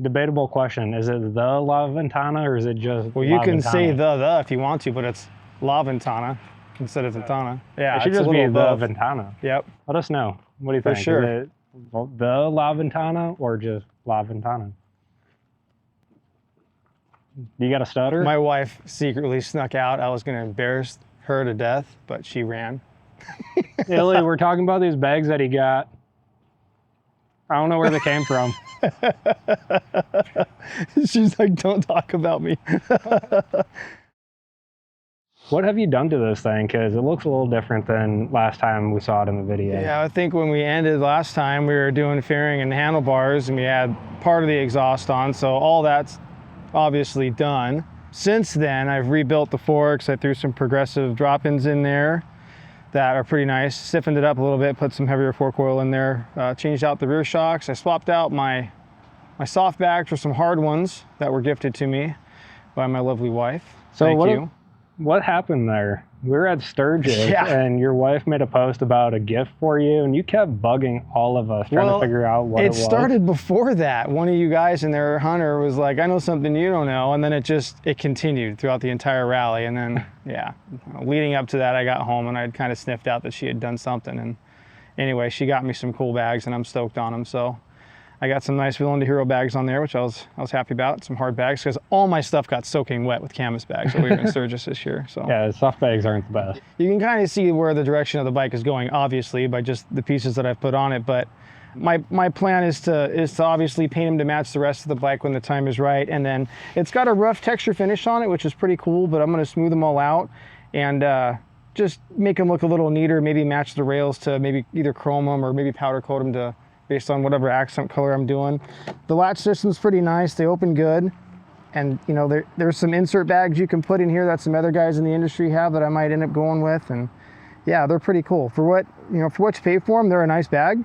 debatable question. Is it the La Ventana or is it just Well, you can Ventana? say the if you want to, but it's La Ventana instead of Ventana. Yeah, it should it's just a be little the above. Ventana. Yep. Let us know. What do you For think? sure. Is it the La Ventana or just La Ventana? You got a stutter? My wife secretly snuck out. I was going to embarrass her to death, but she ran. Illy, we're talking about these bags that he got. I don't know where they came from. She's like, don't talk about me. What have you done to this thing? Because it looks a little different than last time we saw it in the video. Yeah, I think when we ended last time, we were doing fairing and handlebars, and we had part of the exhaust on, so all that's obviously done. Since then, I've rebuilt the forks. I threw some progressive drop-ins in there that are pretty nice. Stiffened it up a little bit, put some heavier fork oil in there, changed out the rear shocks. I swapped out my soft bags for some hard ones that were gifted to me by my lovely wife. So Thank you. What happened there? We were at Sturgis, Yeah. and your wife made a post about a gift for you, and you kept bugging all of us trying to figure out what it was. It started before that. One of you guys in there, Hunter, was like, I know something you don't know, and then it continued throughout the entire rally, and then, yeah, leading up to that, I got home, and I'd kind of sniffed out that she had done something, and anyway, she got me some cool bags, and I'm stoked on them, so I got some nice Villain to Hero bags on there, which I was happy about. Some hard bags, because all my stuff got soaking wet with canvas bags when we were in Sturgis this year. So yeah, soft bags aren't the best. You can kind of see where the direction of the bike is going, obviously, by just the pieces that I've put on it. But my plan is to obviously paint them to match the rest of the bike when the time is right. And then it's got a rough texture finish on it, which is pretty cool. But I'm going to smooth them all out and just make them look a little neater. Maybe match the rails to maybe either chrome them or maybe powder coat them to based on whatever accent color I'm doing. The latch system's pretty nice. They open good. And you know, there's some insert bags you can put in here that some other guys in the industry have that I might end up going with. And yeah, they're pretty cool. For what you pay for them, they're a nice bag.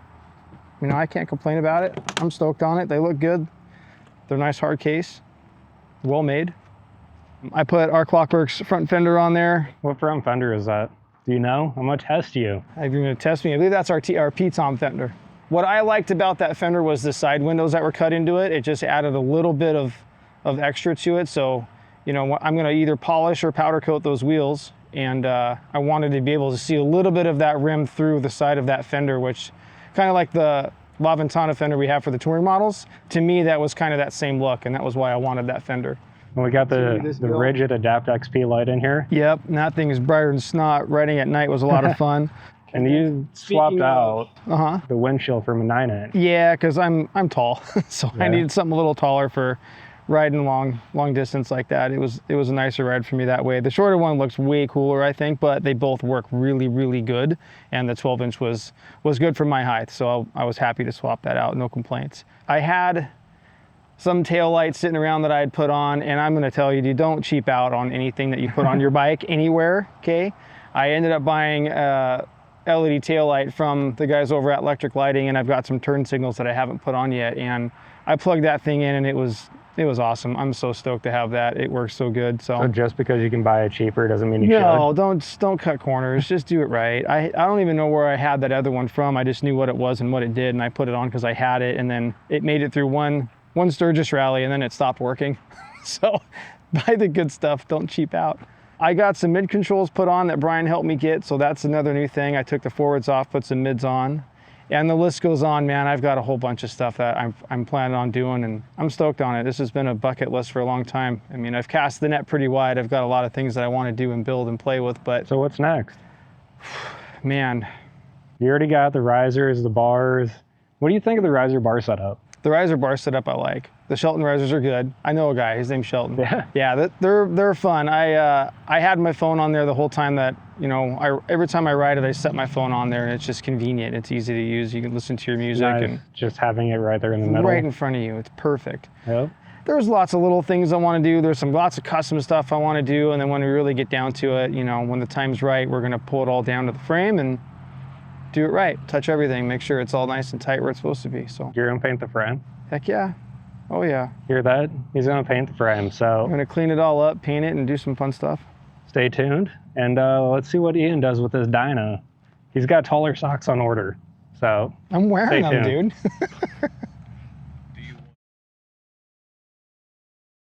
You know, I can't complain about it. I'm stoked on it. They look good. They're a nice hard case, well made. I put our Klockworks front fender on there. What front fender is that? Do you know? I'm gonna test you. If you're gonna test me, I believe that's our P-Tom fender. What I liked about that fender was the side windows that were cut into it. It just added a little bit of extra to it. So, you know, I'm gonna either polish or powder coat those wheels. And I wanted to be able to see a little bit of that rim through the side of that fender, which kind of like the La Ventana fender we have for the touring models. To me, that was kind of that same look, and that was why I wanted that fender. And we got the rigid Adapt XP light in here. Yep, and that thing is brighter than snot. Riding at night was a lot of fun. And you swapped out the windshield from a 9-inch. Yeah, because I'm tall, so yeah. I needed something a little taller for riding long distance like that. It was a nicer ride for me that way. The shorter one looks way cooler, I think, but they both work really, really good. And the 12-inch was good for my height, so I was happy to swap that out. No complaints. I had some tail lights sitting around that I had put on, and I'm going to tell you don't cheap out on anything that you put on your bike anywhere. Okay, I ended up buying LED tail light from the guys over at Electric Lighting, and I've got some turn signals that I haven't put on yet, and I plugged that thing in, and it was awesome. I'm so stoked to have that. It works so good. So just because you can buy it cheaper doesn't mean you should? No, don't cut corners. Just do it right. I don't even know where I had that other one from. I just knew what it was and what it did, and I put it on because I had it, and then it made it through one Sturgis rally, and then it stopped working. So buy the good stuff. Don't cheap out. I got some mid controls put on that Brian helped me get, so that's another new thing. I took the forwards off, put some mids on, and the list goes on, man. I've got a whole bunch of stuff that I'm planning on doing, and I'm stoked on it. This has been a bucket list for a long time. I mean, I've cast the net pretty wide. I've got a lot of things that I want to do and build and play with, but... So what's next? Man. You already got the risers, the bars. What do you think of the riser bar setup? The riser bar setup I like. The Shelton Risers are good. I know a guy, his name's Shelton. Yeah. Yeah, they're fun. I had my phone on there the whole time that, you know, every time I ride it, I set my phone on there, and it's just convenient. It's easy to use. You can listen to your music. Nice. And just having it right there in the middle. Right in front of you. It's perfect. Yep. There's lots of little things I want to do. There's lots of custom stuff I want to do, and then when we really get down to it, you know, when the time's right, we're going to pull it all down to the frame and do it right. Touch everything. Make sure it's all nice and tight where it's supposed to be. So you're going to paint the frame? Heck yeah. Oh yeah. Hear that? He's going to paint the frame. So I'm going to clean it all up, paint it, and do some fun stuff. Stay tuned, and let's see what Ian does with his Dyna. He's got taller socks on order, so I'm wearing them, dude.